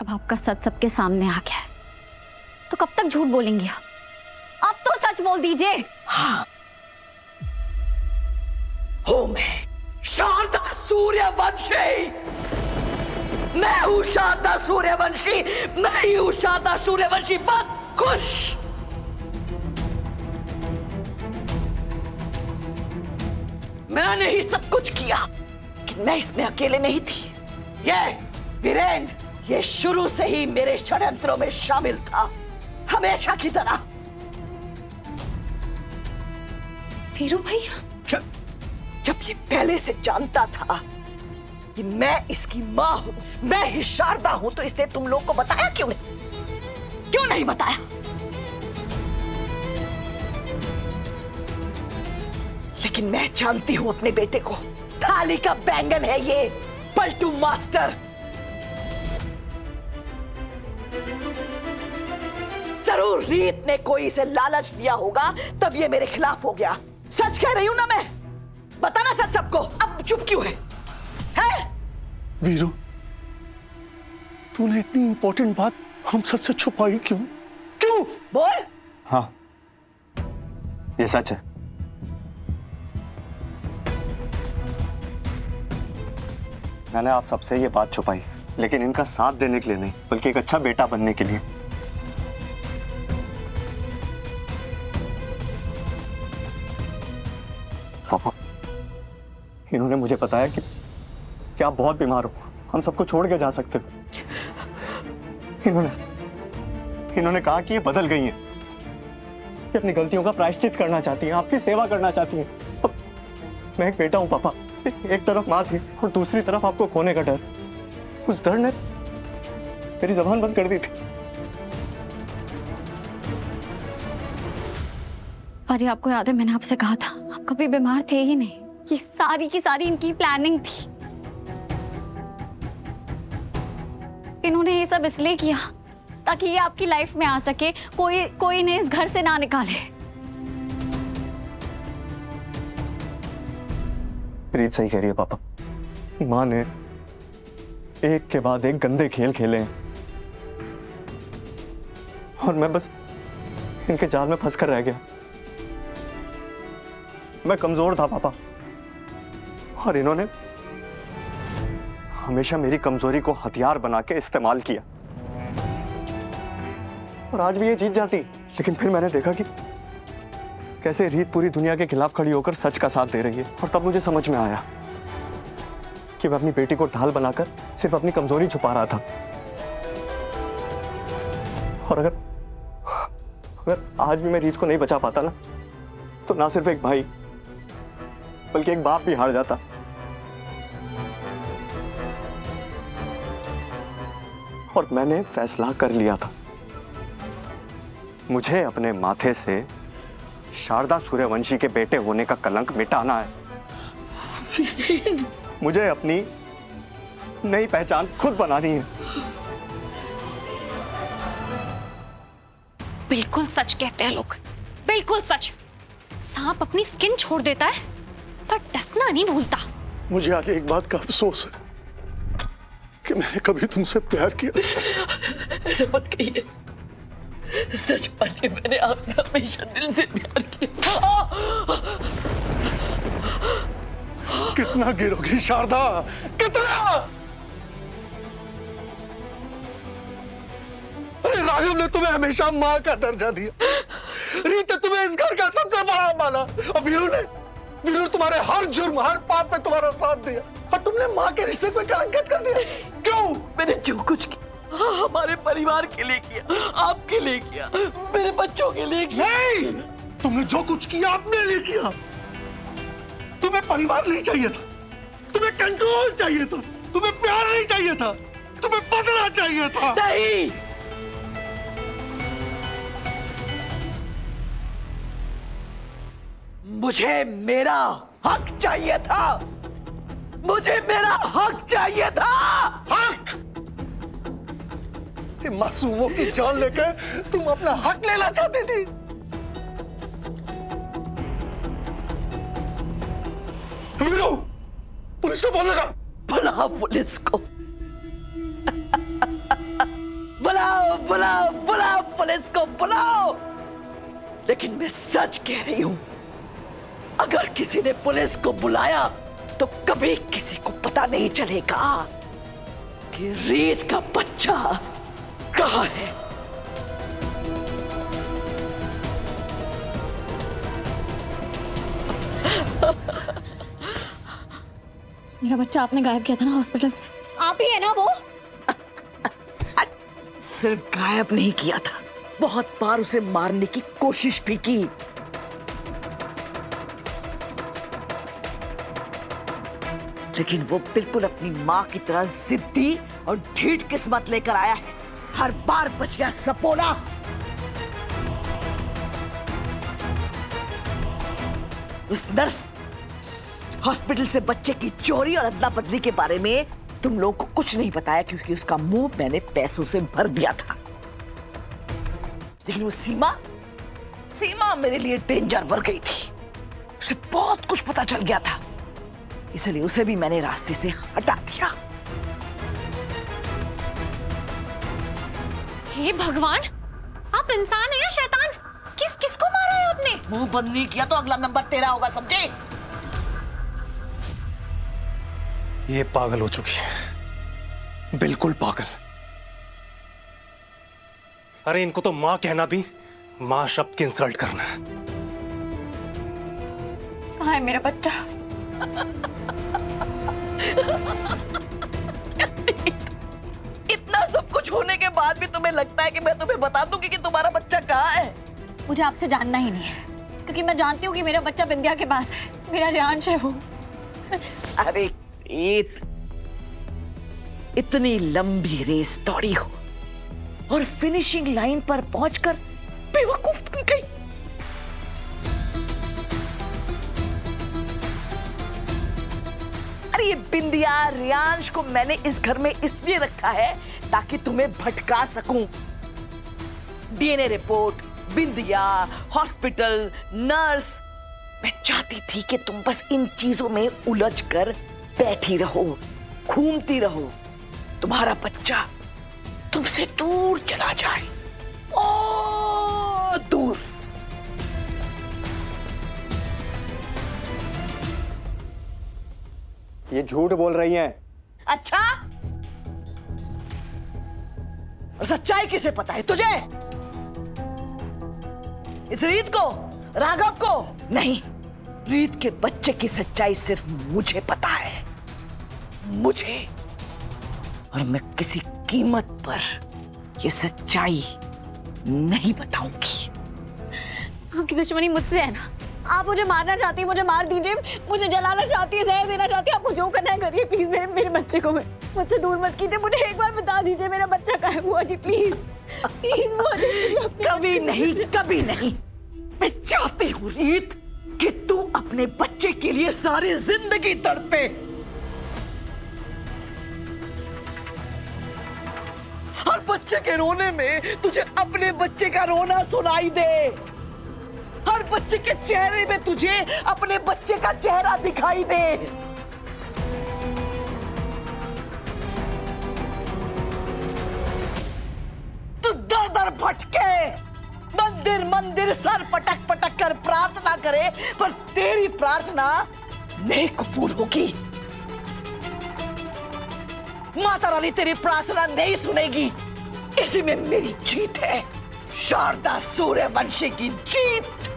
अब आपका सच सबके सामने आ गया है, तो कब तक झूठ बोलेंगे आप? अब तो सच बोल दीजिए। हाँ, हूं मैं शारदा सूर्यवंशी। मैं हूं शारदा सूर्यवंशी, मैं ही हूं शारदा सूर्यवंशी। बस खुश। मैंने ही सब कुछ किया, लेकिन मैं इसमें अकेले नहीं थी। ये वीरेन, ये शुरू से ही मेरे षड्यंत्रों में शामिल था, हमेशा की तरह। वीरू भैया, क्या? जब ये पहले से जानता था कि मैं इसकी मां हूं, मैं ही शारदा हूं, तो इसने तुम लोग को बताया क्यों नहीं? क्यों नहीं बताया? लेकिन मैं जानती हूं अपने बेटे को, थाली का बैंगन है ये, पलटू मास्टर। जरूर रीत ने कोई इसे लालच दिया होगा, तब ये मेरे खिलाफ हो गया। सच कह रही हूं ना मैं? बताना सच सबको। अब चुप क्यों है? वीरू, तूने इतनी इंपॉर्टेंट बात हम सबसे छुपाई क्यों? क्यों? बोल। हाँ, ये सच है। मैंने आप सबसे ये बात छुपाई, लेकिन इनका साथ देने के लिए नहीं, बल्कि एक अच्छा बेटा बनने के लिए। पापा, इन्होंने मुझे बताया कि आप बहुत बीमार हो, हम सबको छोड़ के जा सकते हो। इन्होंने कहा कि ये बदल गई हैं, कि अपनी गलतियों का प्रायश्चित करना चाहती हैं, आपकी सेवा करना चाहती हैं। अब मैं एक बेटा हूं पापा, एक तरफ माँ थी और दूसरी तरफ आपको खोने का डर। उस डर ने मेरी जबान बंद कर दी थी। अरे आपको याद है मैंने आपसे कहा था आप कभी बीमार थे ही नहीं। ये सारी की सारी इनकी प्लानिंग थी। इन्होंने ये सब इसलिए किया ताकि ये आपकी लाइफ में आ सके, कोई इन्हें इस घर से ना निकाले। रीत सही कह रही है पापा। माँ ने एक के बाद एक गंदे खेल खेले हैं और मैं बस इनके जाल में फंसकर रह गया। मैं कमजोर था पापा, और इन्होंने हमेशा मेरी कमजोरी को हथियार बना के इस्तेमाल किया, और आज भी ये जीत जाती। लेकिन फिर मैंने देखा कि कैसे रीत पूरी दुनिया के खिलाफ खड़ी होकर सच का साथ दे रही है, और तब मुझे समझ में आया कि मैं अपनी बेटी को ढाल बनाकर सिर्फ अपनी कमजोरी छुपा रहा था। और अगर आज भी मैं रीत को नहीं बचा पाता ना, तो ना सिर्फ एक भाई बल्कि एक बाप भी हार जाता। और मैंने फैसला कर लिया था, मुझे अपने माथे से शारदा सूर्यवंशी के बेटे होने का कलंक मिटाना है। मुझे अपनी नई पहचान खुद बनानी है। बिल्कुल सच कहते हैं लोग, बिल्कुल सच। सांप अपनी स्किन छोड़ देता है पर डसना नहीं भूलता। मुझे आज एक बात का अफसोस है कि मैंने कभी तुमसे प्यार किया। ऐसे मत कहिए, सच मानिए मैंने आपसे हमेशा दिल से प्यार किया। कितना गिरोगी शारदा, कितना? अरे राघव ने तुम्हें हमेशा माँ का दर्जा दिया, रीत ने तुम्हें इस घर का सबसे बड़ा माना, और वीरू ने तुम्हारे हर जुर्म हर पाप में तुम्हारा साथ दिया, और तुमने माँ के रिश्ते को कलंकित कर दिया। क्यों? मैंने जो कुछ किया हमारे परिवार के लिए किया, आपके लिए किया, मेरे बच्चों के लिए किया। नहीं, तुमने जो कुछ किया अपने लिए किया। तुम्हें परिवार नहीं चाहिए था, तुम्हें कंट्रोल चाहिए था, तुम्हें प्यार नहीं चाहिए था, तुम्हें बदला चाहिए था। नहीं, मुझे मेरा हक चाहिए था, मुझे मेरा हक चाहिए था। हक? ये मासूमों की जान लेकर तुम अपना हक लेना चाहती थी। वीरू, पुलिस को फोन लगा। बुला पुलिस को। बुलाओ बुलाओ पुलिस को बुलाओ। लेकिन मैं सच कह रही हूं, अगर किसी ने पुलिस को बुलाया तो कभी किसी को पता नहीं चलेगा कि रीत का बच्चा कहां है। मेरा बच्चा आपने गायब किया था ना हॉस्पिटल से, आप ही है ना वो? सिर्फ गायब नहीं किया था, बहुत बार उसे मारने की कोशिश भी की। लेकिन वो बिल्कुल अपनी माँ की तरह जिद्दी और ढीठ किस्मत लेकर आया है। हर बार बच गया सपोला। उस नर्स हॉस्पिटल से बच्चे की चोरी और अदला बदली के बारे में तुम लोगों को कुछ नहीं बताया, क्योंकि उसका मुंह मैंने पैसों से भर दिया था। लेकिन वो सीमा मेरे लिए डेंजर बढ़ गई थी। उसे बहुत कुछ पता चल गया था, इसलिए उसे भी मैंने रास्ते से हटा दिया। हे भगवान, आप इंसान हैं या शैतान? किसको मारा है आपने? मुंह बंद नहीं किया तो अगला नंबर तेरा होगा, समझे? ये पागल हो चुकी है, बिल्कुल पागल। अरे इनको तो मां कहना भी मां शब्द की इंसल्ट करना है। कहाँ है मेरा बच्चा? इतना सब कुछ होने के बाद भी तुम्हें लगता है कि मैं तुम्हें बता दूंगी कि तुम्हारा बच्चा कहाँ है? मुझे आपसे जानना ही नहीं है, क्योंकि मैं जानती हूँ कि मेरा बच्चा बिंदिया के पास है। मेरा रियांश है वो। अरे इतनी लंबी रेस दौड़ी हो और फिनिशिंग लाइन पर पहुंचकर बेवकूफ बन गई। अरे ये बिंदिया रियांश को मैंने इस घर में इसलिए रखा है ताकि तुम्हें भटका सकूं। डीएनए रिपोर्ट, बिंदिया, हॉस्पिटल, नर्स, मैं चाहती थी कि तुम बस इन चीजों में उलझ कर बैठी रहो, घूमती रहो। तुम्हारा बच्चा तुमसे दूर चला जाए, ओ दूर। ये झूठ बोल रही हैं। अच्छा, और सच्चाई किसे पता है? तुझे? इस रीत को, राघव को? नहीं, रीत के बच्चे की सच्चाई सिर्फ मुझे पता है, मुझे। और मैं किसी कीमत पर ये सच्चाई नहीं बताऊंगी। आपकी दुश्मनी मुझसे है ना? आप मुझे मारना चाहती है, मुझे मार दीजिए। मुझे जलाना चाहती है, जहर देना चाहती है, आपको जो करना है करिए। प्लीज मेरे बच्चे को मुझसे दूर मत कीजिए। मुझे एक बार बता दीजिए मेरा बच्चा कहाँ है। बुआ जी प्लीज प्लीज बुआ जी। कभी नहीं, कभी नहीं। मैं चाहती हूँ रीत कि तू अपने बच्चे के लिए सारी जिंदगी तड़पे। हर बच्चे के रोने में तुझे अपने बच्चे का रोना सुनाई दे। हर बच्चे के चेहरे में तुझे अपने बच्चे का चेहरा दिखाई दे। तू दर दर भटके, मंदिर मंदिर सर पटक पटक कर प्रार्थना करे, पर तेरी प्रार्थना नहीं कबूल होगी। माता रानी तेरी प्रार्थना नहीं सुनेगी। इसी में मेरी जीत है, शारदा सूर्यवंशी की जीत।